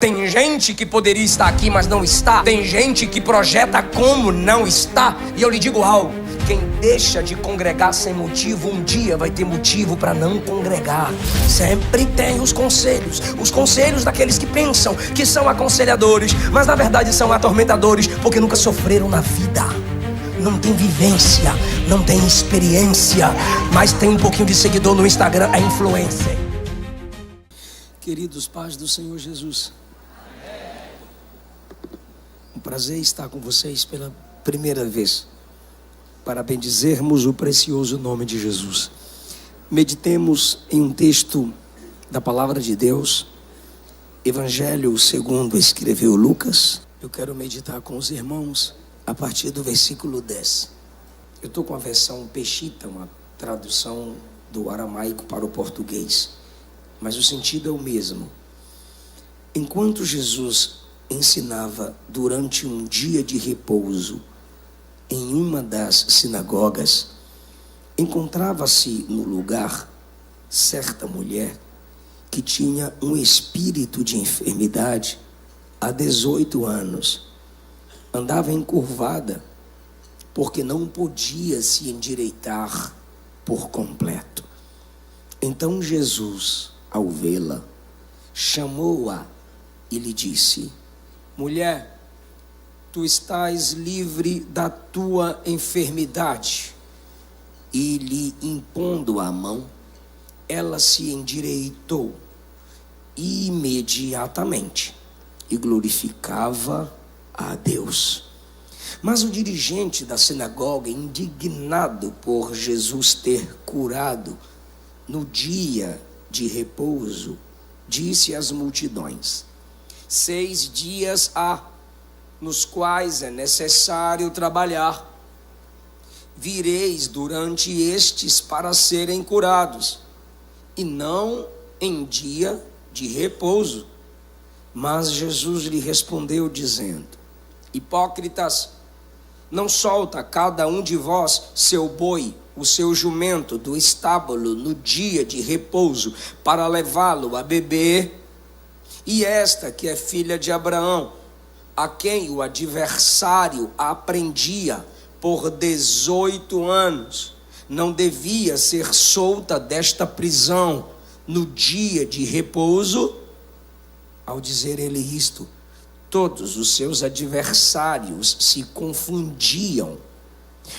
Tem gente que poderia estar aqui, mas não está. Tem gente que projeta como não está. E eu lhe digo algo: quem deixa de congregar sem motivo, um dia vai ter motivo para não congregar. Sempre tem os conselhos daqueles que pensam que são aconselhadores, mas na verdade são atormentadores, porque nunca sofreram na vida. Não tem vivência, não tem experiência, mas tem um pouquinho de seguidor no Instagram, é influencer. Queridos, paz do Senhor Jesus. Um prazer estar com vocês pela primeira vez, para bendizermos o precioso nome de Jesus. Meditemos em um texto da palavra de Deus, Evangelho segundo escreveu Lucas. Eu quero meditar com os irmãos a partir do versículo 10. Eu estou com a versão Peshitta, uma tradução do aramaico para o português, mas o sentido é o mesmo. Enquanto Jesus ensinava durante um dia de repouso em uma das sinagogas, encontrava-se no lugar certa mulher que tinha um espírito de enfermidade há 18 anos. Andava encurvada porque não podia se endireitar por completo. Então Jesus, ao vê-la, chamou-a e lhe disse: mulher, tu estás livre da tua enfermidade. E lhe impondo a mão, ela se endireitou imediatamente e glorificava a Deus. Mas o dirigente da sinagoga, indignado por Jesus ter curado no dia de repouso, disse às multidões: 6 dias há nos quais é necessário trabalhar. Vireis durante estes para serem curados, e não em dia de repouso. Mas Jesus lhe respondeu dizendo: hipócritas, não solta cada um de vós seu boi, o seu jumento do estábulo no dia de repouso, para levá-lo a beber? E esta que é filha de Abraão, a quem o adversário apreendia por 18 anos, não devia ser solta desta prisão no dia de repouso? Ao dizer ele isto, todos os seus adversários se confundiam,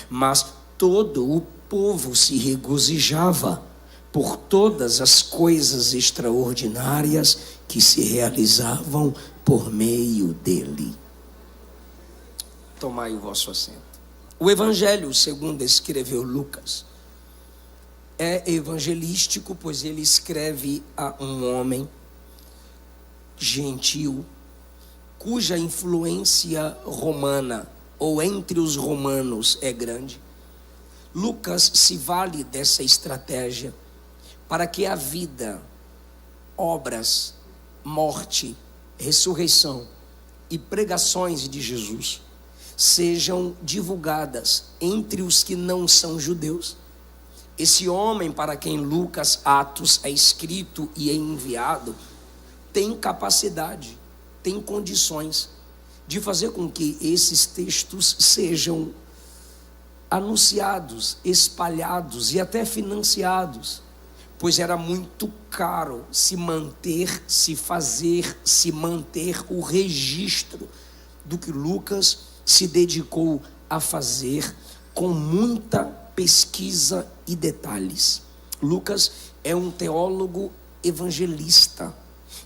mas todo o povo se regozijava por todas as coisas extraordinárias que se realizavam por meio dele. Tomai o vosso assento. O Evangelho segundo escreveu Lucas é evangelístico, pois ele escreve a um homem gentil, cuja influência romana, ou entre os romanos, é grande. Lucas se vale dessa estratégia para que a vida, obras, morte, ressurreição e pregações de Jesus sejam divulgadas entre os que não são judeus. Esse homem para quem Lucas Atos é escrito e é enviado tem capacidade, tem condições de fazer com que esses textos sejam anunciados, espalhados e até financiados, pois era muito caro se manter o registro do que Lucas se dedicou a fazer com muita pesquisa e detalhes. Lucas é um teólogo evangelista.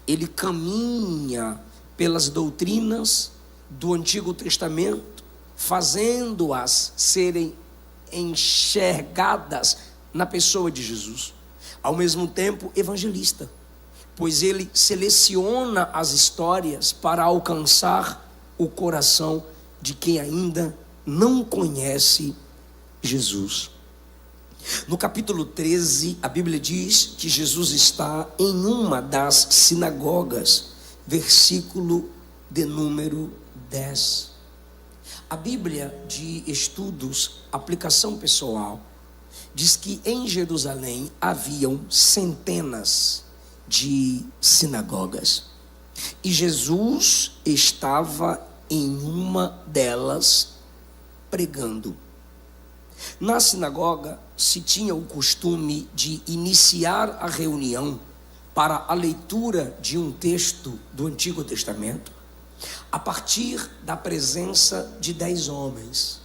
Ele caminha pelas doutrinas do Antigo Testamento, fazendo-as serem enxergadas na pessoa de Jesus. Ao mesmo tempo, evangelista, pois ele seleciona as histórias para alcançar o coração de quem ainda não conhece Jesus. No capítulo 13, a Bíblia diz que Jesus está em uma das sinagogas, versículo de número 10. A Bíblia de Estudos, Aplicação Pessoal, diz que em Jerusalém haviam centenas de sinagogas. E Jesus estava em uma delas pregando. Na sinagoga se tinha o costume de iniciar a reunião para a leitura de um texto do Antigo Testamento a partir da presença de 10 homens.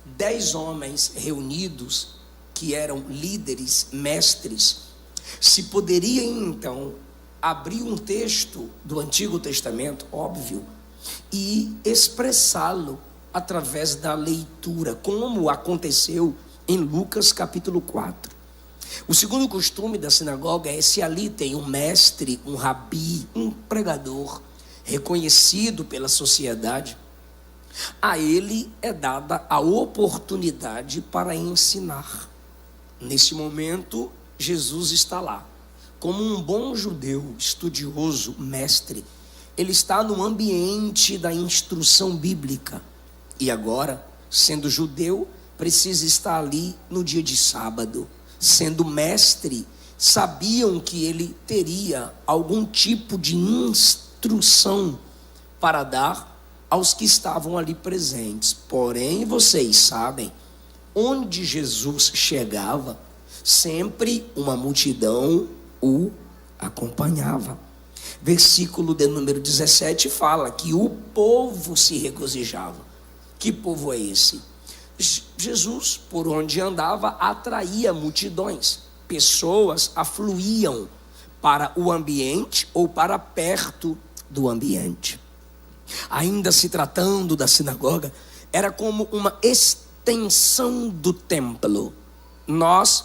10 homens reunidos, que eram líderes, mestres, se poderia então abrir um texto do Antigo Testamento, óbvio, e expressá-lo através da leitura, como aconteceu em Lucas capítulo 4. O segundo costume da sinagoga é, se ali tem um mestre, um rabi, um pregador reconhecido pela sociedade, a ele é dada a oportunidade para ensinar. Nesse momento, Jesus está lá. Como um bom judeu, estudioso, mestre, ele está no ambiente da instrução bíblica. E agora, sendo judeu, precisa estar ali no dia de sábado. Sendo mestre, sabiam que ele teria algum tipo de instrução para dar aos que estavam ali presentes. Porém, vocês sabem, onde Jesus chegava, sempre uma multidão o acompanhava. Versículo de número 17 fala que o povo se regozijava. Que povo é esse? Jesus, por onde andava, atraía multidões. Pessoas afluíam para o ambiente ou para perto do ambiente. Ainda se tratando da sinagoga, era como uma extensão do templo. Nós,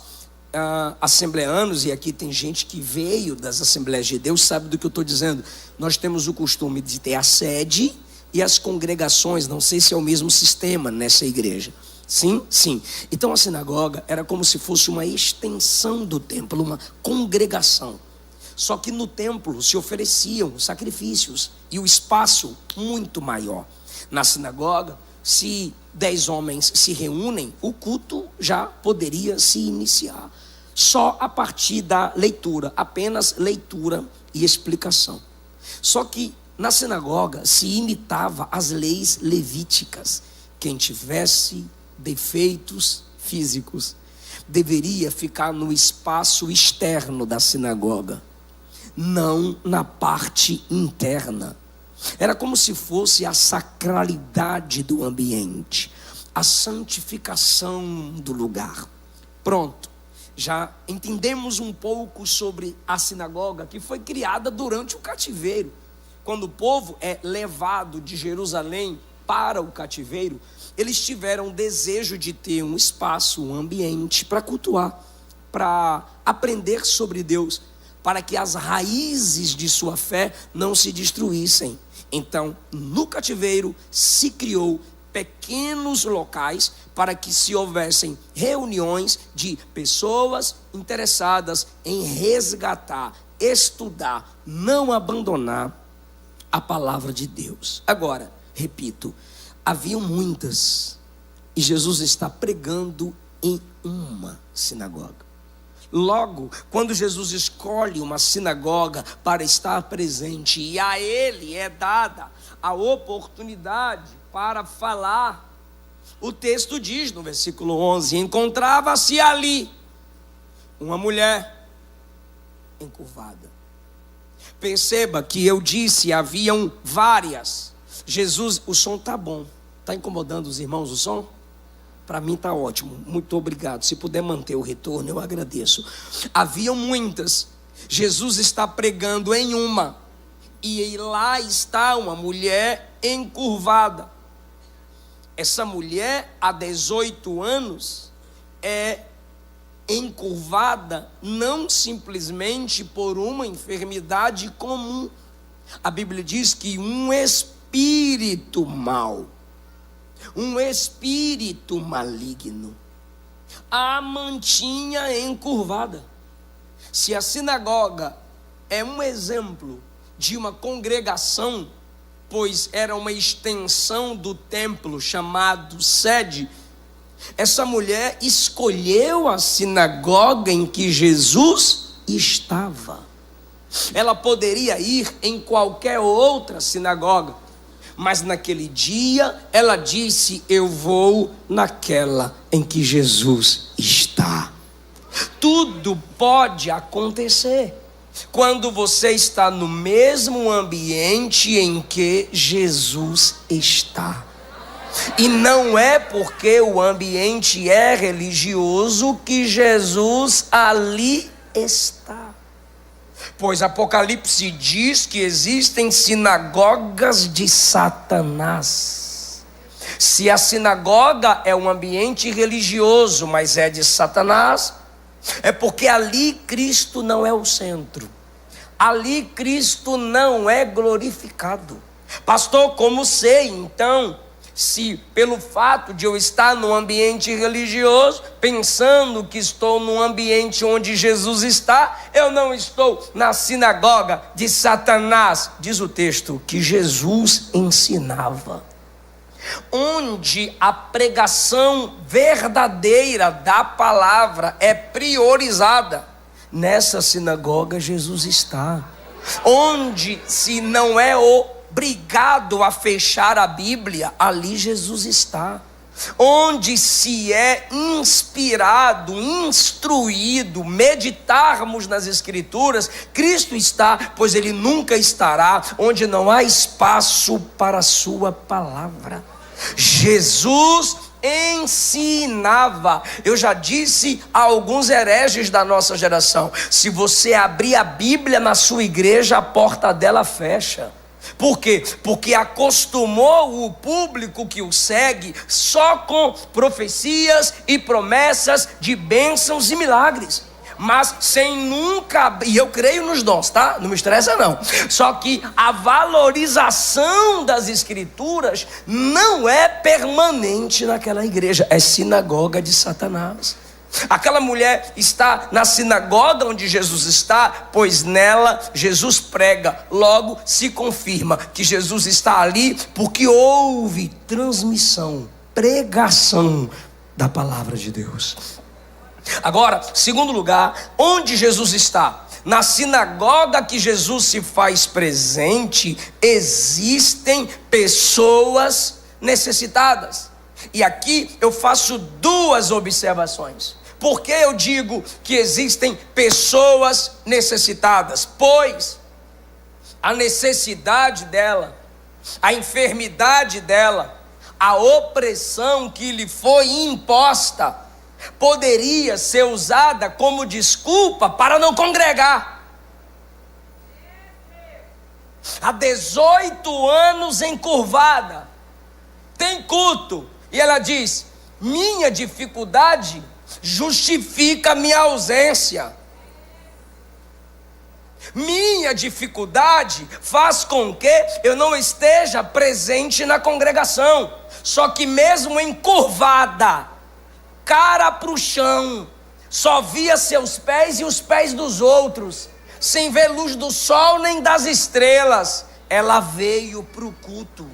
assembleanos, e aqui tem gente que veio das Assembleias de Deus, sabe do que eu estou dizendo. Nós temos o costume de ter a sede e as congregações. Não sei se é o mesmo sistema nessa igreja. Sim, sim. Então a sinagoga era como se fosse uma extensão do templo, uma congregação. Só que no templo se ofereciam sacrifícios e o espaço muito maior. Na sinagoga, se 10 homens se reúnem, o culto já poderia se iniciar. Só a partir da leitura, apenas leitura e explicação. Só que na sinagoga se imitava as leis levíticas. Quem tivesse defeitos físicos deveria ficar no espaço externo da sinagoga, não na parte interna. Era como se fosse a sacralidade do ambiente, a santificação do lugar. Pronto, já entendemos um pouco sobre a sinagoga, que foi criada durante o cativeiro. Quando o povo é levado de Jerusalém para o cativeiro, eles tiveram desejo de ter um espaço, um ambiente para cultuar, para aprender sobre Deus, para que as raízes de sua fé não se destruíssem. Então, no cativeiro se criou pequenos locais para que se houvessem reuniões de pessoas interessadas em resgatar, estudar, não abandonar a palavra de Deus. Agora, repito, haviam muitas, e Jesus está pregando em uma sinagoga. Logo, quando Jesus escolhe uma sinagoga para estar presente, e a ele é dada a oportunidade para falar, o texto diz no versículo 11: encontrava-se ali uma mulher encurvada. Perceba que eu disse, haviam várias. Jesus, o som está bom. Está incomodando os irmãos o som? Para mim está ótimo, muito obrigado. Se puder manter o retorno, eu agradeço. Haviam muitas. Jesus está pregando em uma, e lá está uma mulher encurvada. Essa mulher, há 18 anos, é encurvada não simplesmente por uma enfermidade comum. A Bíblia diz que um espírito mau, um espírito maligno, a mantinha encurvada. Se a sinagoga é um exemplo de uma congregação, pois era uma extensão do templo chamado sede, essa mulher escolheu a sinagoga em que Jesus estava. Ela poderia ir em qualquer outra sinagoga, mas naquele dia ela disse: eu vou naquela em que Jesus está. Tudo pode acontecer quando você está no mesmo ambiente em que Jesus está. E não é porque o ambiente é religioso que Jesus ali está. Pois Apocalipse diz que existem sinagogas de Satanás. Se a sinagoga é um ambiente religioso, mas é de Satanás, é porque ali Cristo não é o centro. Ali Cristo não é glorificado. Pastor, como sei então, se pelo fato de eu estar num ambiente religioso, pensando que estou num ambiente onde Jesus está, eu não estou na sinagoga de Satanás? Diz o texto que Jesus ensinava, onde a pregação verdadeira da palavra é priorizada. Nessa sinagoga Jesus está. Onde se não é obrigado a fechar a Bíblia, ali Jesus está. Onde se é inspirado, instruído, meditarmos nas Escrituras, Cristo está, pois Ele nunca estará onde não há espaço para a sua palavra. Jesus ensinava. Eu já disse a alguns hereges da nossa geração: se você abrir a Bíblia na sua igreja, a porta dela fecha. Por quê? Porque acostumou o público que o segue só com profecias e promessas de bênçãos e milagres, mas sem nunca, e eu creio nos dons, tá? Não me estressa não. Só que a valorização das Escrituras não é permanente naquela igreja. É sinagoga de Satanás. Aquela mulher está na sinagoga onde Jesus está, pois nela Jesus prega. Logo se confirma que Jesus está ali porque houve transmissão, pregação da palavra de Deus. Agora, segundo lugar, onde Jesus está? Na sinagoga que Jesus se faz presente, existem pessoas necessitadas. E aqui eu faço duas observações. Por que eu digo que existem pessoas necessitadas? Pois a necessidade dela, a enfermidade dela, a opressão que lhe foi imposta, poderia ser usada como desculpa para não congregar. Há 18 anos encurvada, tem culto, e ela diz: minha dificuldade justifica minha ausência. Minha dificuldade faz com que eu não esteja presente na congregação. Só que mesmo encurvada, cara para o chão, só via seus pés e os pés dos outros, sem ver luz do sol nem das estrelas, ela veio para o culto.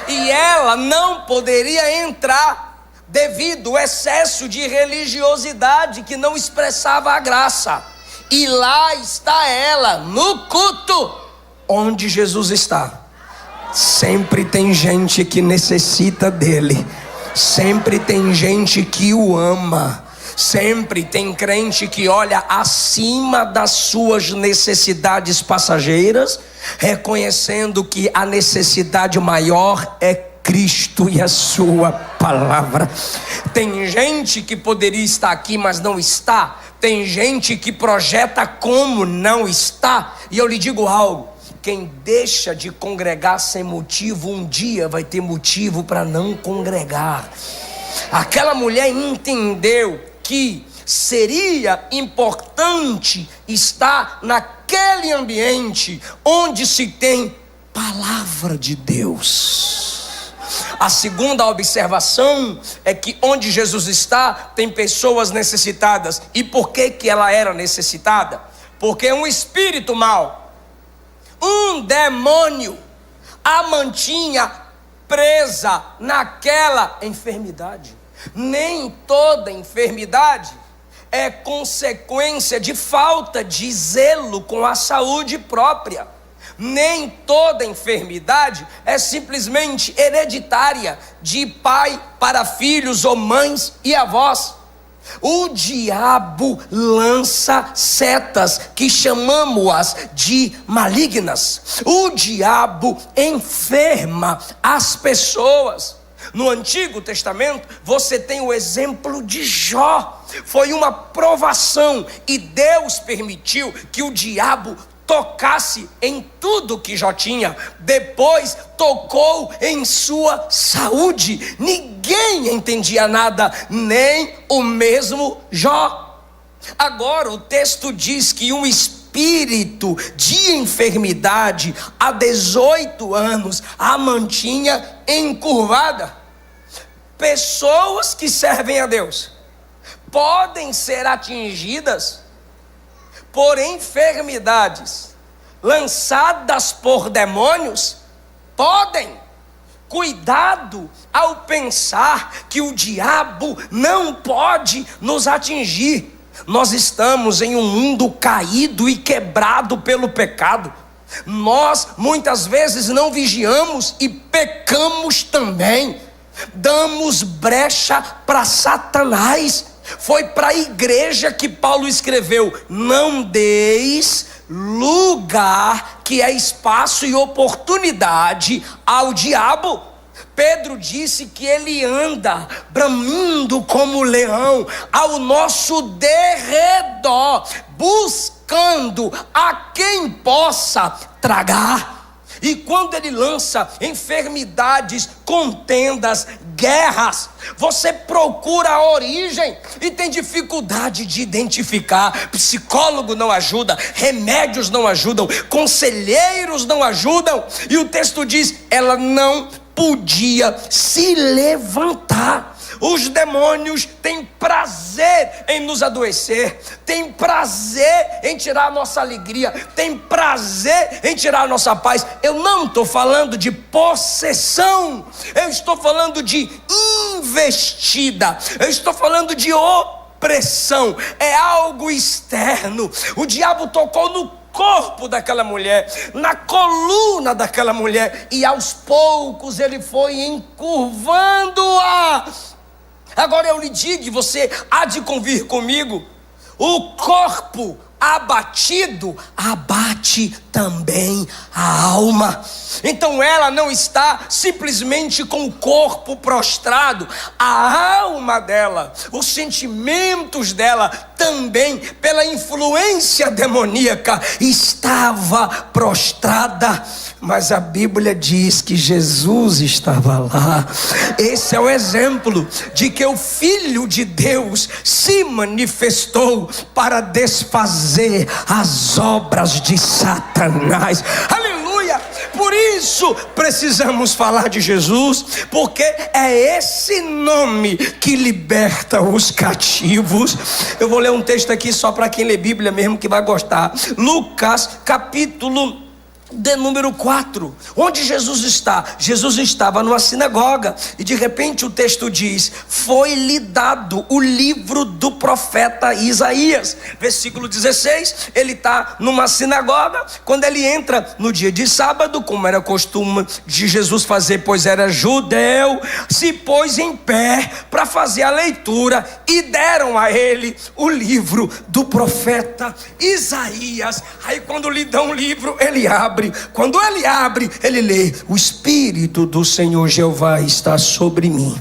E ela não poderia entrar devido ao excesso de religiosidade que não expressava a graça. E lá está ela, no culto onde Jesus está. Sempre tem gente que necessita dele. Sempre tem gente que o ama. Sempre tem crente que olha acima das suas necessidades passageiras, reconhecendo que a necessidade maior é Cristo e a sua palavra. Tem gente que poderia estar aqui, mas não está. Tem gente que projeta como não está. E eu lhe digo algo: quem deixa de congregar sem motivo, um dia vai ter motivo para não congregar. Aquela mulher entendeu que seria importante estar naquele ambiente onde se tem palavra de Deus. A segunda observação é que onde Jesus está, tem pessoas necessitadas. E por que ela era necessitada? Porque um espírito mau, um demônio, a mantinha presa naquela enfermidade. Nem toda enfermidade é consequência de falta de zelo com a saúde própria. Nem toda enfermidade é simplesmente hereditária, de pai para filhos ou mães e avós. O diabo lança setas que chamamos-as de malignas. O diabo enferma as pessoas. No Antigo Testamento, você tem o exemplo de Jó. Foi uma provação e Deus permitiu que o diabo tocasse em tudo que Jó tinha. Depois tocou em sua saúde. Ninguém entendia nada, nem o mesmo Jó. Agora o texto diz que um espírito de enfermidade há 18 anos a mantinha encurvada. Pessoas que servem a Deus podem ser atingidas por enfermidades lançadas por demônios? Podem. Cuidado ao pensar que o diabo não pode nos atingir. Nós estamos em um mundo caído e quebrado pelo pecado. Nós muitas vezes não vigiamos e pecamos também. Damos brecha para Satanás. Foi para a igreja que Paulo escreveu: não deis lugar, que é espaço e oportunidade, ao diabo. Pedro disse que ele anda bramindo como leão ao nosso derredor, buscando a quem possa tragar. E quando ele lança enfermidades, contendas, guerras, você procura a origem e tem dificuldade de identificar. Psicólogo não ajuda, remédios não ajudam, conselheiros não ajudam. E o texto diz: ela não podia se levantar. Os demônios têm prazer em nos adoecer, têm prazer em tirar a nossa alegria, têm prazer em tirar a nossa paz. Eu não estou falando de possessão, eu estou falando de investida, eu estou falando de opressão. É algo externo. O diabo tocou no corpo daquela mulher, na coluna daquela mulher, e aos poucos ele foi encurvando-a. Agora eu lhe digo, e você há de convir comigo: o corpo abatido abate também a alma. Então ela não está simplesmente com o corpo prostrado, a alma dela, os sentimentos dela também, pela influência demoníaca, estava prostrada. Mas a Bíblia diz que Jesus estava lá. Esse é o exemplo de que o Filho de Deus se manifestou para desfazer as obras de Satanás. Aleluia! Por isso precisamos falar de Jesus, porque é esse nome que liberta os cativos. Eu vou ler um texto aqui só para quem lê Bíblia mesmo, que vai gostar. Lucas capítulo de número 4, onde Jesus está? Jesus estava numa sinagoga, e de repente o texto diz: foi-lhe dado o livro do profeta Isaías. Versículo 16, ele está numa sinagoga. Quando ele entra no dia de sábado, como era costume de Jesus fazer, pois era judeu, se pôs em pé para fazer a leitura, e deram a ele o livro do profeta Isaías. Aí quando lhe dão o livro, ele abre. Quando ele abre, ele lê: o Espírito do Senhor Jeová está sobre mim,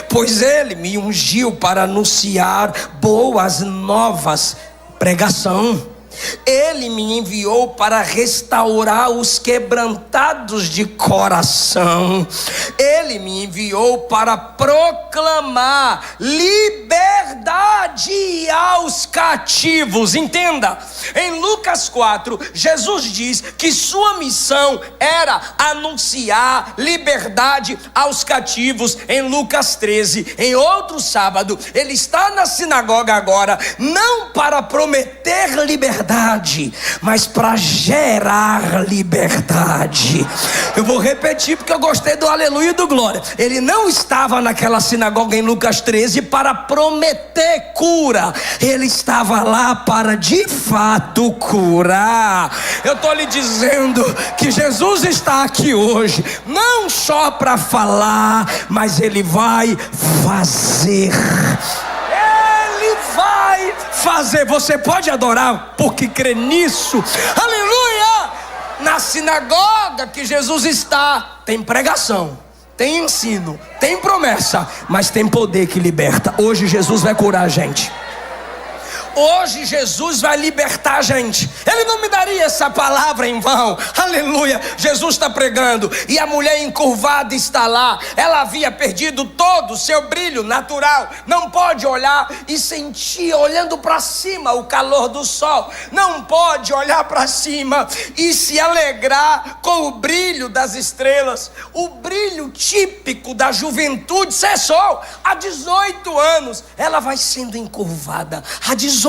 pois ele me ungiu para anunciar boas novas, pregação. Ele me enviou para restaurar os quebrantados de coração. Ele me enviou para proclamar liberdade aos cativos. Entenda, em Lucas 4, Jesus diz que sua missão era anunciar liberdade aos cativos. Em Lucas 13, em outro sábado, ele está na sinagoga agora, não para prometer liberdade, liberdade, mas para gerar liberdade. Eu vou repetir porque eu gostei do aleluia e do glória. Ele não estava naquela sinagoga em Lucas 13 para prometer cura. Ele estava lá para de fato curar. Eu estou lhe dizendo que Jesus está aqui hoje, não só para falar, mas Ele vai fazer. Ele vai fazer. Você pode adorar porque crê nisso. Aleluia! Na sinagoga que Jesus está, tem pregação, tem ensino, tem promessa, mas tem poder que liberta. Hoje Jesus vai curar a gente. Hoje Jesus vai libertar a gente. Ele não me daria essa palavra em vão. Aleluia. Jesus está pregando e a mulher encurvada está lá. Ela havia perdido todo o seu brilho natural. Não pode olhar e sentir olhando para cima o calor do sol. Não pode olhar para cima e se alegrar com o brilho das estrelas. O brilho típico da juventude cessou. Há 18 anos ela vai sendo encurvada. Há 18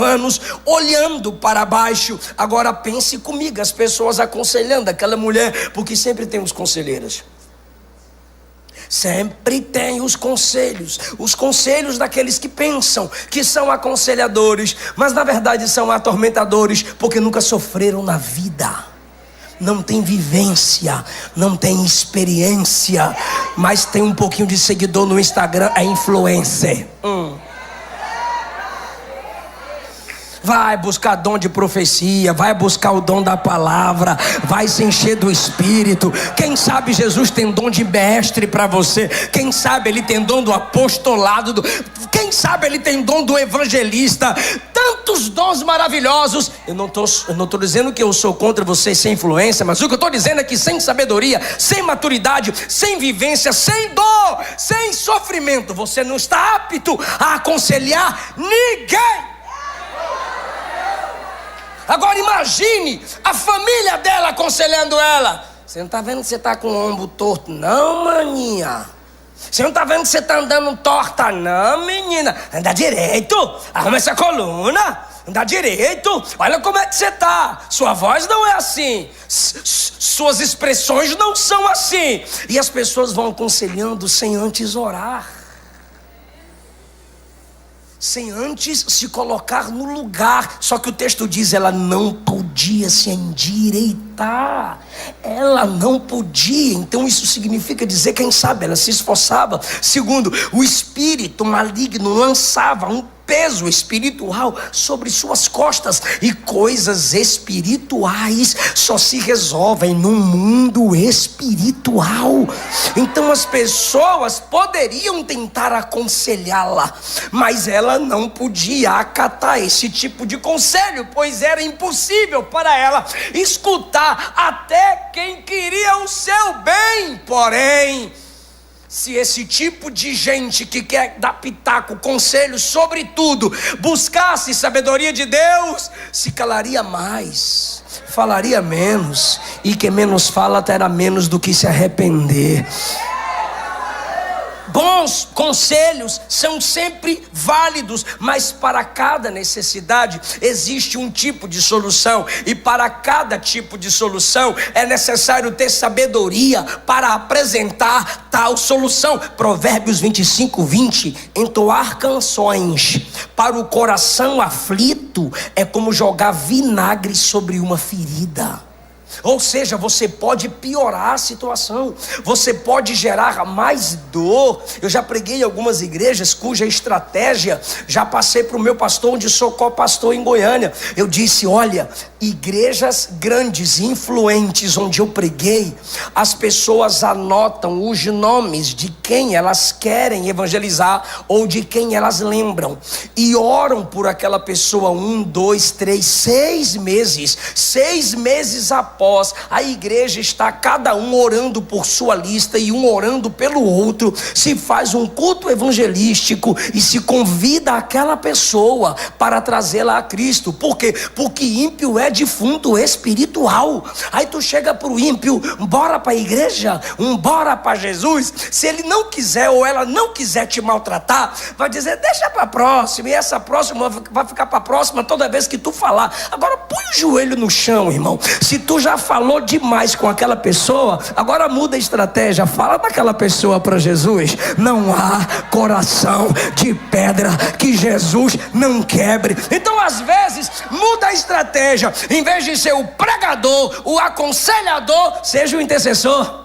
anos olhando para baixo. Agora pense comigo, as pessoas aconselhando aquela mulher, porque sempre tem os conselheiros. Sempre tem os conselhos daqueles que pensam que são aconselhadores, mas na verdade são atormentadores, porque nunca sofreram na vida. Não tem vivência, não tem experiência, mas tem um pouquinho de seguidor no Instagram, é influencer. Vai buscar dom de profecia, vai buscar o dom da palavra, vai se encher do Espírito. Quem sabe Jesus tem dom de mestre para você. Quem sabe Ele tem dom do apostolado, quem sabe Ele tem dom do evangelista. Tantos dons maravilhosos. Eu não estou dizendo que eu sou contra você sem influência, mas o que eu estou dizendo é que sem sabedoria, sem maturidade, sem vivência, sem dor, sem sofrimento, você não está apto a aconselhar ninguém. Agora imagine a família dela aconselhando ela. Você não está vendo que você está com o ombro torto? Não, maninha. Você não está vendo que você está andando torta? Não, menina. Anda direito. Arruma essa coluna. Anda direito. Olha como é que você está. Sua voz não é assim. Suas expressões não são assim. E as pessoas vão aconselhando sem antes orar, sem antes se colocar no lugar. Só que o texto diz, ela não podia se endireitar. Ela não podia. Então isso significa dizer, quem sabe, ela se esforçava. Segundo, o espírito maligno lançava um peso espiritual sobre suas costas, e coisas espirituais só se resolvem no mundo espiritual. Então as pessoas poderiam tentar aconselhá-la, mas ela não podia acatar esse tipo de conselho, pois era impossível para ela escutar até quem queria o seu bem. Porém, se esse tipo de gente que quer dar pitaco, conselhos sobre tudo, buscasse sabedoria de Deus, se calaria mais, falaria menos, e quem menos fala terá menos do que se arrepender. Bons conselhos são sempre válidos, mas para cada necessidade existe um tipo de solução, e para cada tipo de solução é necessário ter sabedoria para apresentar tal solução. Provérbios 25:20: entoar canções para o coração aflito é como jogar vinagre sobre uma ferida. Ou seja, você pode piorar a situação, você pode gerar mais dor. Eu já preguei em algumas igrejas cuja estratégia, já passei para o meu pastor, onde sou co-pastor em Goiânia. Eu disse, olha, igrejas grandes e influentes onde eu preguei, as pessoas anotam os nomes de quem elas querem evangelizar ou de quem elas lembram, e oram por aquela pessoa 1, 2, 3, 6 meses. 6 meses após após, a igreja está cada um orando por sua lista e um orando pelo outro, se faz um culto evangelístico e se convida aquela pessoa para trazê-la a Cristo. Por quê? Porque ímpio é defunto espiritual. Aí tu chega para o ímpio, bora para a igreja, bora para Jesus. Se ele não quiser ou ela não quiser te maltratar, vai dizer, deixa para a próxima, e essa próxima vai ficar para a próxima toda vez que tu falar. Agora põe o joelho no chão, irmão. Se tu já falou demais com aquela pessoa, agora muda a estratégia, fala daquela pessoa para Jesus. Não há coração de pedra que Jesus não quebre. Então às vezes muda a estratégia, em vez de ser o pregador, o aconselhador, seja o intercessor.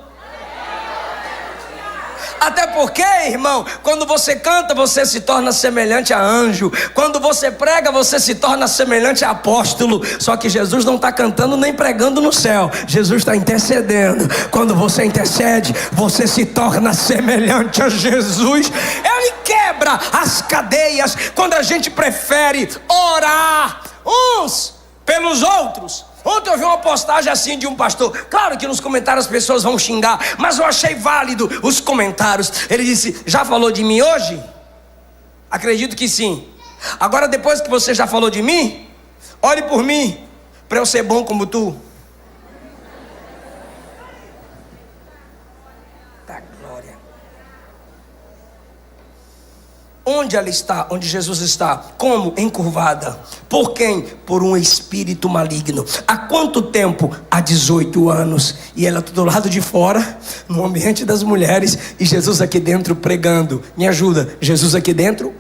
Até porque, irmão, quando você canta, você se torna semelhante a anjo. Quando você prega, você se torna semelhante a apóstolo. Só que Jesus não está cantando nem pregando no céu. Jesus está intercedendo. Quando você intercede, você se torna semelhante a Jesus. Ele quebra as cadeias quando a gente prefere orar uns pelos outros. Ontem eu vi uma postagem assim de um pastor. Claro que nos comentários as pessoas vão xingar, mas eu achei válido os comentários. Ele disse, já falou de mim hoje? Acredito que sim. Agora depois que você já falou de mim, ore por mim, para eu ser bom como tu. Da glória. Onde ela está? Onde Jesus está? Como? Encurvada. Por quem? Por um espírito maligno. Há quanto tempo? Há 18 anos. E ela do lado de fora, no ambiente das mulheres, e Jesus aqui dentro pregando. Me ajuda, Jesus aqui dentro?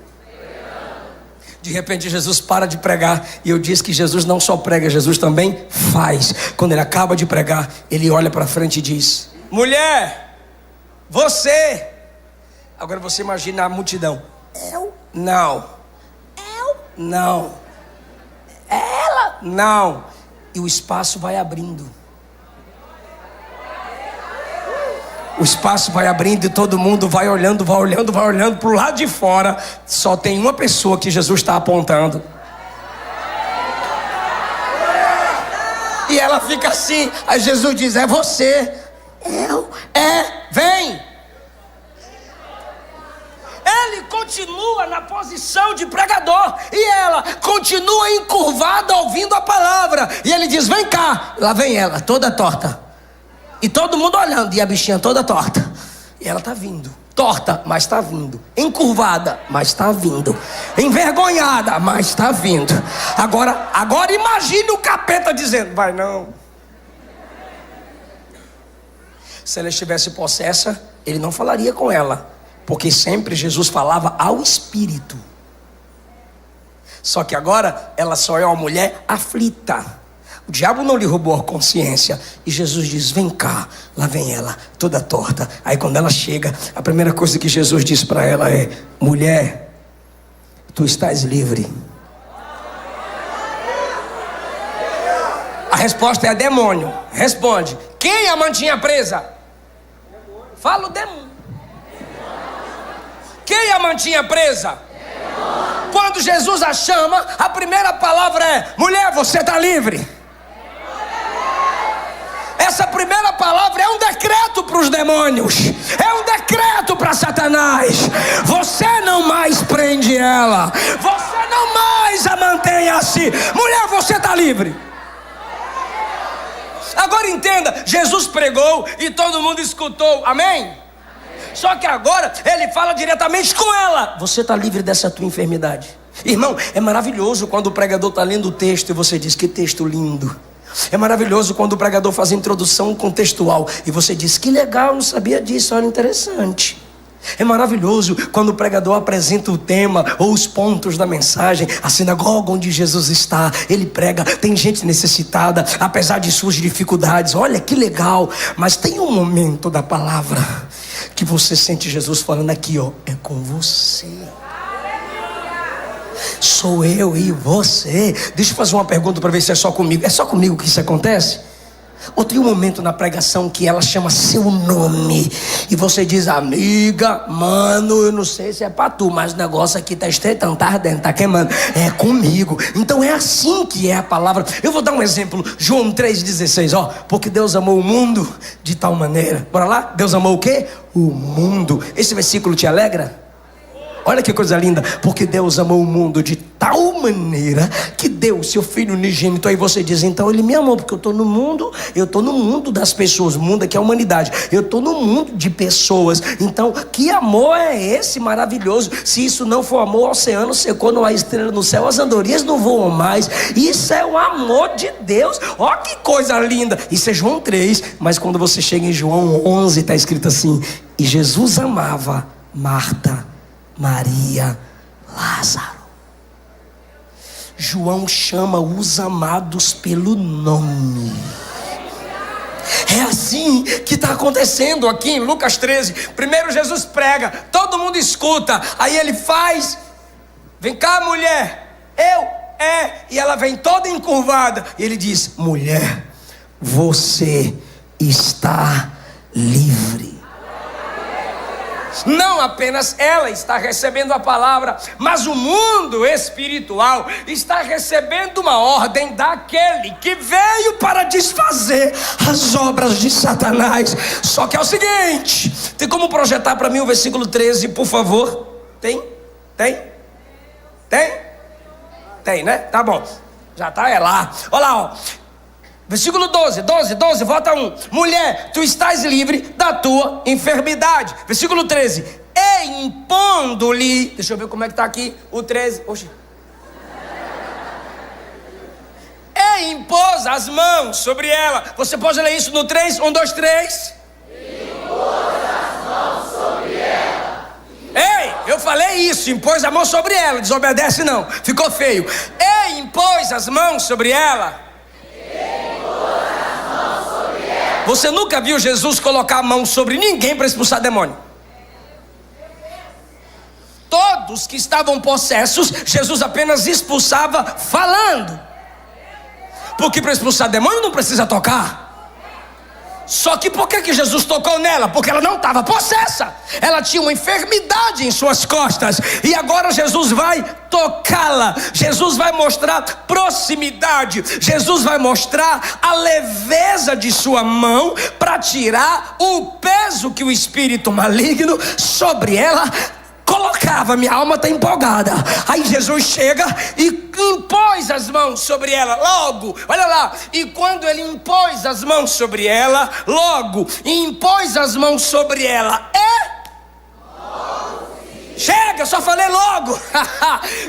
De repente Jesus para de pregar. E eu disse que Jesus não só prega, Jesus também faz. Quando ele acaba de pregar, ele olha para frente e diz, mulher, você. Agora você imagina a multidão. Eu? Não. Eu? Não. Ela? Não. E o espaço vai abrindo. O espaço vai abrindo e todo mundo vai olhando para o lado de fora. Só tem uma pessoa que Jesus está apontando. E ela fica assim. Aí Jesus diz, é você. Eu? Vem. Ele continua na posição de pregador e ela continua encurvada ouvindo a palavra. E ele diz, vem cá. Lá vem ela, toda torta. E todo mundo olhando, e a bichinha toda torta. E ela está vindo, torta, mas está vindo. Encurvada, mas está vindo. Envergonhada, mas está vindo. Agora imagine o capeta dizendo, vai não. Se ela estivesse possessa, ele não falaria com ela. Porque sempre Jesus falava ao espírito. Só que agora ela só é uma mulher aflita. O diabo não lhe roubou a consciência. E Jesus diz, vem cá. Lá vem ela, toda torta. Aí quando ela chega, a primeira coisa que Jesus diz para ela é, mulher, tu estás livre. A resposta é demônio. Responde, quem a mantinha presa? Fala o demônio. Quem a mantinha presa? Quando Jesus a chama, a primeira palavra é, mulher, você está livre. Essa primeira palavra é um decreto para os demônios. É um decreto para Satanás. Você não mais prende ela. Você não mais a mantém assim. Mulher, você está livre. Agora entenda, Jesus pregou e todo mundo escutou, amém? Só que agora ele fala diretamente com ela. Você está livre dessa tua enfermidade. Irmão, é maravilhoso quando o pregador está lendo o texto e você diz, que texto lindo. É maravilhoso quando o pregador faz a introdução contextual e você diz, que legal, não sabia disso, olha, interessante. É maravilhoso quando o pregador apresenta o tema ou os pontos da mensagem. A sinagoga onde Jesus está, ele prega, tem gente necessitada, apesar de suas dificuldades. Olha que legal, mas tem um momento da palavra que você sente Jesus falando aqui, ó, é com você. Sou eu e você. Deixa eu fazer uma pergunta para ver se é só comigo. É só comigo que isso acontece? Ou tem um momento na pregação que ela chama seu nome e você diz: amiga, mano, eu não sei se é pra tu, mas o negócio aqui tá estreitando, tá ardendo, tá queimando, é comigo. Então é assim que é a palavra. Eu vou dar um exemplo, João 3,16, ó. Porque Deus amou o mundo de tal maneira. Bora lá? Deus amou o quê? O mundo. Esse versículo te alegra? Olha que coisa linda. Porque Deus amou o mundo de tal maneira que deu seu Filho unigênito. Aí você diz: então Ele me amou, porque eu estou no mundo das pessoas. O mundo aqui é a humanidade. Eu estou no mundo de pessoas. Então, que amor é esse maravilhoso? Se isso não for amor, o oceano secou, não há estrela no céu, as andorinhas não voam mais. Isso é o amor de Deus. Ó que coisa linda. Isso é João 3. Mas quando você chega em João 11, está escrito assim: e Jesus amava Marta, Maria, Lázaro. João chama os amados pelo nome. É assim que está acontecendo aqui em Lucas 13. Primeiro Jesus prega, todo mundo escuta. Aí ele faz: vem cá, mulher, e ela vem toda encurvada. E ele diz: mulher, você está livre. Não apenas ela está recebendo a palavra, mas o mundo espiritual está recebendo uma ordem daquele que veio para desfazer as obras de Satanás. Só que é o seguinte: tem como projetar para mim o versículo 13, por favor? Tem, né? Tá bom, já tá, é lá. Olha lá, ó. Versículo 12, volta 1. Mulher, tu estás livre da tua enfermidade. Versículo 13. E impondo-lhe, deixa eu ver como é que está aqui o 13. Oxi. E impôs as mãos sobre ela. Você pode ler isso no 3? 1, 2, 3. E impôs as mãos sobre ela. Ei, eu falei isso, impôs a mão sobre ela. Desobedece não, ficou feio. E impôs as mãos sobre ela. Você nunca viu Jesus colocar a mão sobre ninguém para expulsar demônio? Todos que estavam possessos, Jesus apenas expulsava falando. Porque para expulsar demônio não precisa tocar. Só que por que Jesus tocou nela? Porque ela não estava possessa. Ela tinha uma enfermidade em suas costas. E agora Jesus vai tocá-la. Jesus vai mostrar proximidade. Jesus vai mostrar a leveza de sua mão para tirar o peso que o espírito maligno sobre ela colocava. Minha alma está empolgada. Aí Jesus chega e impôs as mãos sobre ela. Logo, olha lá. E quando ele impôs as mãos sobre ela, logo, impôs as mãos sobre ela. Chega, só falei logo.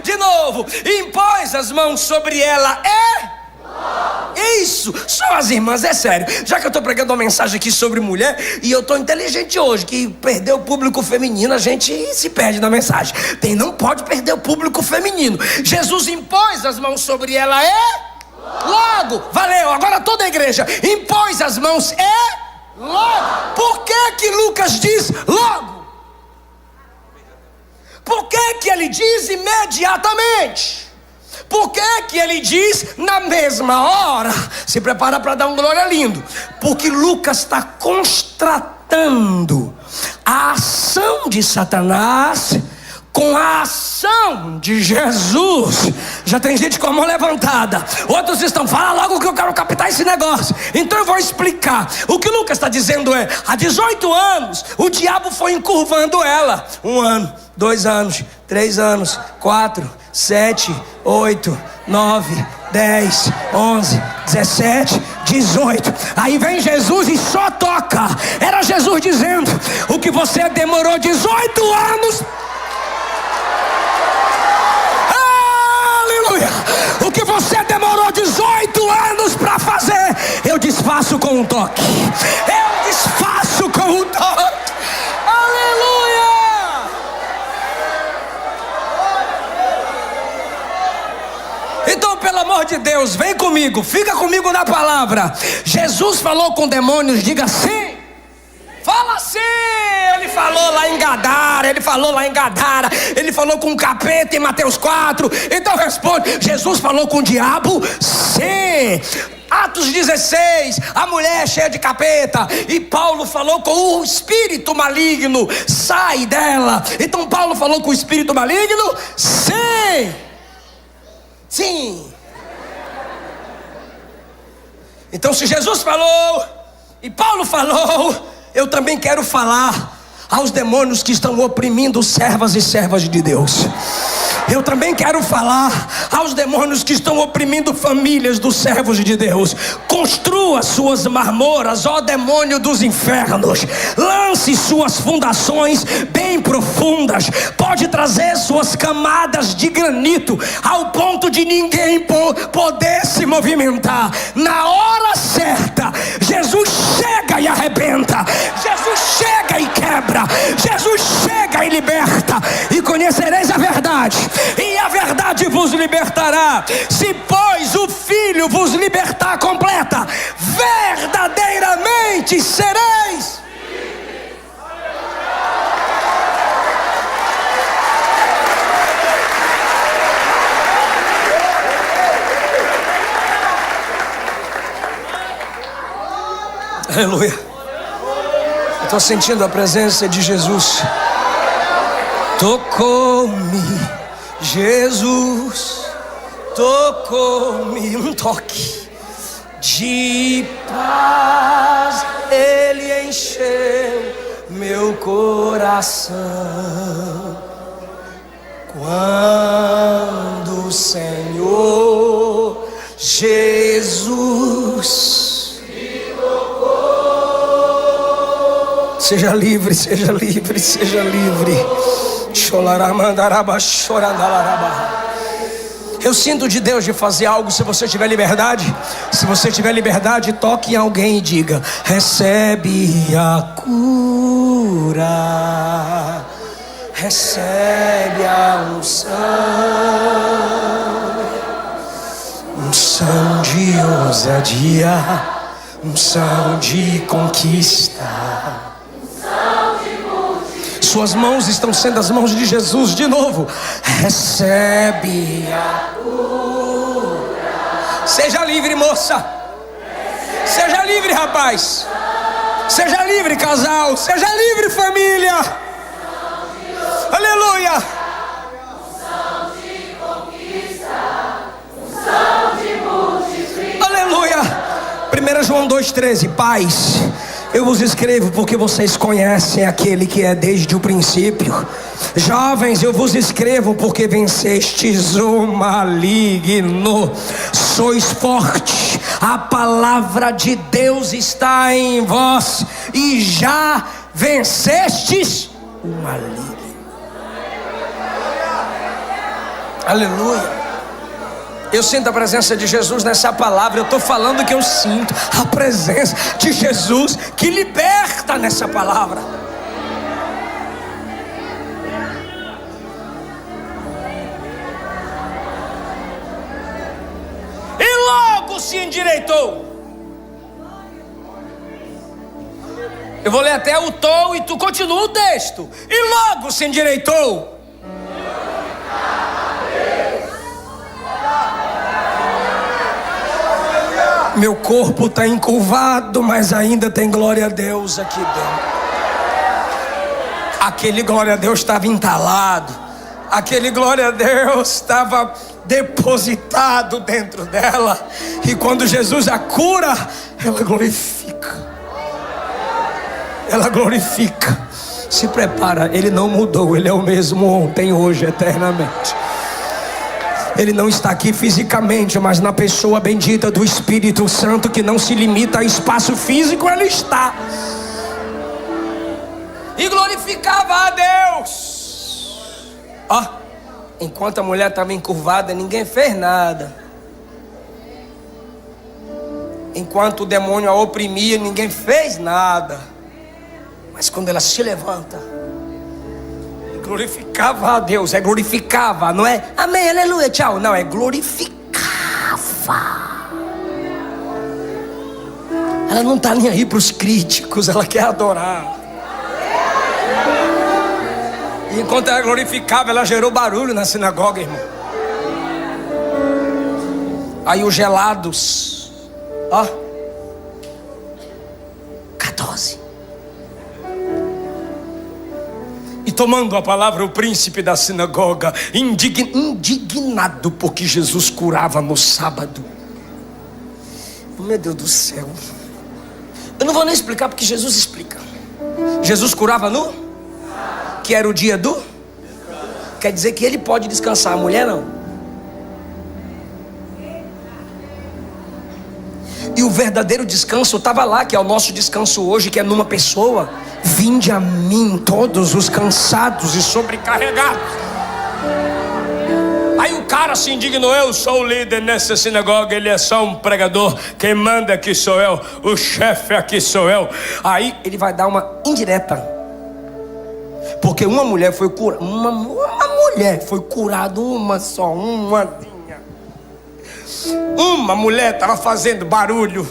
De novo. Impôs as mãos sobre ela. Isso, só as irmãs, é sério. Já que eu estou pregando uma mensagem aqui sobre mulher, e eu estou inteligente hoje, que perder o público feminino, a gente se perde na mensagem. Não pode perder o público feminino. Jesus impôs as mãos sobre ela. Logo, valeu, agora toda a igreja impôs as mãos. Logo. Por que Lucas diz logo? Por que ele diz imediatamente? Por que ele diz na mesma hora? Se prepara para dar um glória lindo. Porque Lucas está constatando a ação de Satanás com a ação de Jesus. Já tem gente com a mão levantada. Outros estão: fala logo que eu quero captar esse negócio. Então eu vou explicar. O que Lucas está dizendo é: há 18 anos o diabo foi encurvando ela. 1 ano, 2 anos, 3 anos, 4, 7, 8, 9, 10, 11, 17, 18. Aí vem Jesus e só toca. Era Jesus dizendo: o que você demorou 18 anos, aleluia, o que você demorou 18 anos para fazer, eu desfaço com um toque. Eu desfaço com um toque. Aleluia. Então, pelo amor de Deus, vem comigo, fica comigo na palavra. Jesus falou com demônios, diga sim. Fala sim. Ele falou lá em Gadara, ele falou com o capeta em Mateus 4. Então responde: Jesus falou com o diabo? Sim. Atos 16, a mulher cheia de capeta, e Paulo falou com o espírito maligno: sai dela. Então Paulo falou com o espírito maligno: sim, sim. Então se Jesus falou e Paulo falou, eu também quero falar aos demônios que estão oprimindo servas e servas de Deus. Eu também quero falar aos demônios que estão oprimindo famílias dos servos de Deus. Construa suas marmoras, ó demônio dos infernos. Lance suas fundações bem profundas. Pode trazer suas camadas de granito ao ponto de ninguém poder se movimentar. Na hora certa, Jesus chega e arrebenta. Jesus chega e quebra. Jesus chega e liberta. E conhecereis a verdade, e a verdade vos libertará. Se pois o Filho vos libertar completa, verdadeiramente sereis. Aleluia. Eu estou sentindo a presença de Jesus. Tocou-me, Jesus, tocou-me, um toque de paz, Ele encheu meu coração. Quando o Senhor Jesus me tocou. Seja livre, seja livre, seja livre. Eu sinto de Deus de fazer algo. Se você tiver liberdade, toque em alguém e diga: recebe a cura, recebe a unção de ousadia, unção de conquista. Suas mãos estão sendo as mãos de Jesus de novo. Recebe a cura. Seja livre, moça. Seja livre, rapaz. Seja livre, casal. Seja livre, família. Aleluia. Aleluia. 1 João 2,13. Paz eu vos escrevo porque vocês conhecem aquele que é desde o princípio. Jovens, eu vos escrevo porque vencestes o maligno. Sois forte, a palavra de Deus está em vós e já vencestes o maligno. Aleluia. Eu sinto a presença de Jesus nessa palavra. Eu estou falando que eu sinto a presença de Jesus que liberta nessa palavra. E logo se endireitou. Eu vou ler até o tom e tu continua o texto. E logo se endireitou. Meu corpo está encurvado, mas ainda tem glória a Deus aqui dentro. Aquele glória a Deus estava entalado. Aquele glória a Deus estava depositado dentro dela. E quando Jesus a cura, ela glorifica. Ela glorifica. Se prepara, Ele não mudou. Ele é o mesmo ontem, hoje, eternamente. Ele não está aqui fisicamente, mas na pessoa bendita do Espírito Santo, que não se limita a espaço físico, Ele está. E glorificava a Deus. Ó, enquanto a mulher estava encurvada, ninguém fez nada. Enquanto o demônio a oprimia, ninguém fez nada. Mas quando ela se levanta, glorificava a Deus. É glorificava, não é amém, aleluia, tchau. Não, é glorificava. Ela não está nem aí para os críticos, ela quer adorar. E enquanto ela glorificava, ela gerou barulho na sinagoga, irmão. Aí os gelados Ó, 14. E tomando a palavra o príncipe da sinagoga, indignado porque Jesus curava no sábado. Meu Deus do céu. Eu não vou nem explicar porque Jesus explica. Jesus curava no? Que era o dia do? Quer dizer que ele pode descansar, a mulher não. E o verdadeiro descanso estava lá, que é o nosso descanso hoje, que é numa pessoa. Vinde a mim todos os cansados e sobrecarregados. Aí o cara se indignou: eu sou o líder nessa sinagoga, ele é só um pregador, quem manda aqui sou eu, o chefe aqui sou eu. Aí ele vai dar uma indireta, porque uma mulher foi curada, uma mulher foi curada, uma mulher estava fazendo barulho.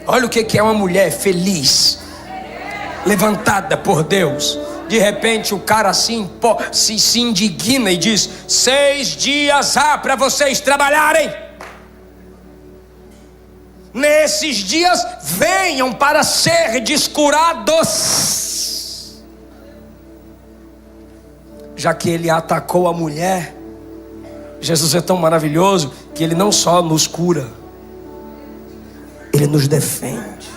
Olha o que é uma mulher feliz, levantada por Deus. De repente o cara assim se indigna e diz: 6 dias há para vocês trabalharem. Nesses dias venham para ser descurados. Já que ele atacou a mulher, Jesus é tão maravilhoso que ele não só nos cura, ele nos defende.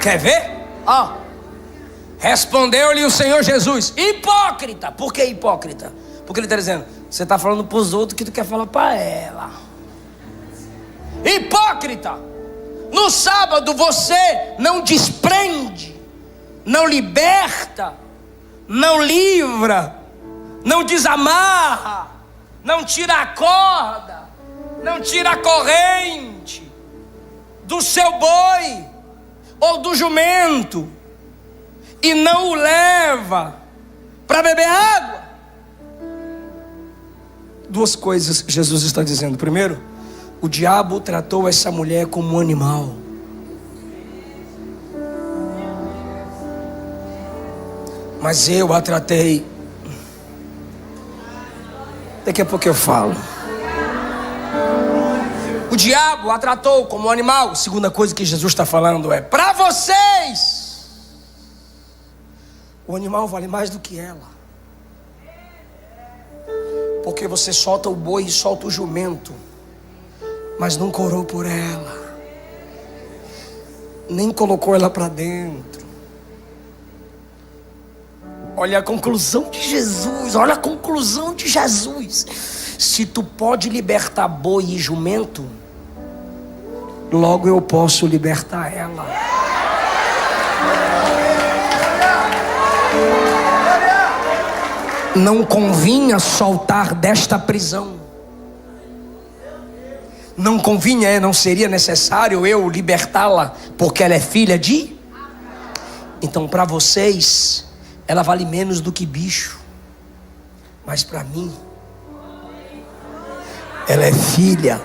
Quer ver? Ó, respondeu-lhe o Senhor Jesus: hipócrita. Por que hipócrita? Porque ele está dizendo: você está falando para os outros que tu quer falar para ela. Hipócrita, no sábado você não desprende, não liberta, não livra, não desamarra, não tira a corda, não tira a corrente do seu boi ou do jumento e não o leva para beber água. Duas coisas Jesus está dizendo. Primeiro, o diabo tratou essa mulher como um animal. Mas eu a tratei. Daqui a pouco eu falo. O diabo a tratou como um animal. Segunda coisa que Jesus está falando é: para vocês, o animal vale mais do que ela. Porque você solta o boi e solta o jumento, mas não corou por ela, nem colocou ela para dentro. Olha a conclusão de Jesus. Olha a conclusão de Jesus. Se tu pode libertar boi e jumento, logo eu posso libertar ela. Não convinha soltar desta prisão. Não convinha, não seria necessário eu libertá-la, porque ela é filha de... Então para vocês ela vale menos do que bicho, mas para mim ela é filha.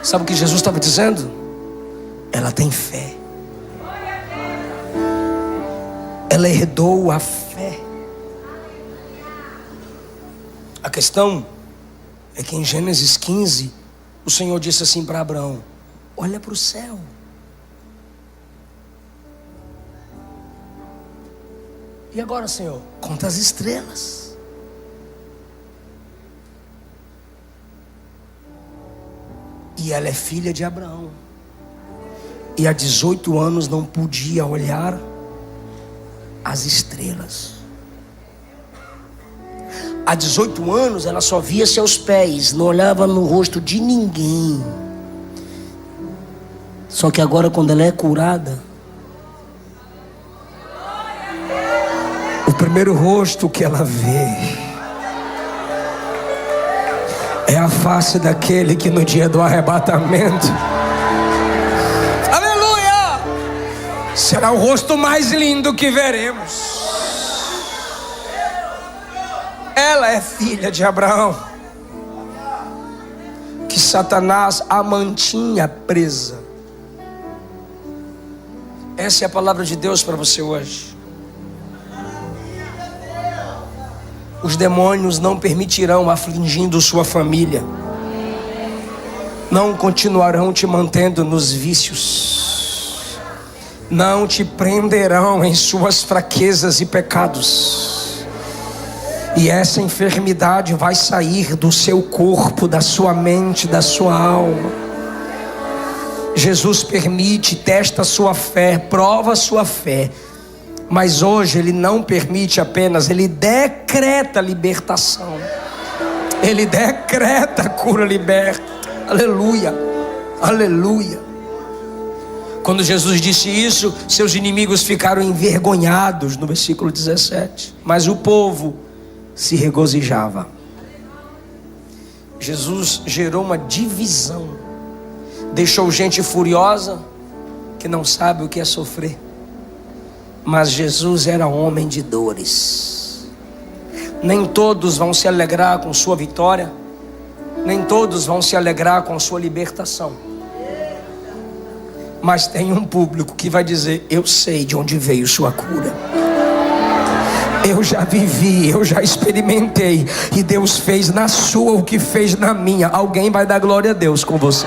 Sabe o que Jesus estava dizendo? Ela tem fé. Ela herdou a fé. A questão é que em Gênesis 15 o Senhor disse assim para Abraão: olha para o céu. E agora, Senhor, conta as estrelas. E ela é filha de Abraão. E há 18 anos não podia olhar as estrelas. Há 18 anos ela só via seus pés, não olhava no rosto de ninguém. Só que agora, quando ela é curada, o primeiro rosto que ela vê é a face daquele que no dia do arrebatamento, aleluia, será o rosto mais lindo que veremos. Ela é filha de Abraão, que Satanás a mantinha presa. Essa é a palavra de Deus para você hoje. Os demônios não permitirão afligindo sua família. Não continuarão te mantendo nos vícios. Não te prenderão em suas fraquezas e pecados. E essa enfermidade vai sair do seu corpo, da sua mente, da sua alma. Jesus permite, testa a sua fé, prova a sua fé. Mas hoje Ele não permite apenas, Ele decreta libertação. Ele decreta cura, liberta. Aleluia, aleluia. Quando Jesus disse isso, seus inimigos ficaram envergonhados, no versículo 17. Mas o povo se regozijava. Jesus gerou uma divisão. Deixou gente furiosa, que não sabe o que é sofrer. Mas Jesus era homem de dores. Nem todos vão se alegrar com sua vitória. Nem todos vão se alegrar com sua libertação. Mas tem um público que vai dizer: eu sei de onde veio sua cura. Eu já vivi, eu já experimentei. E Deus fez na sua o que fez na minha. Alguém vai dar glória a Deus com você.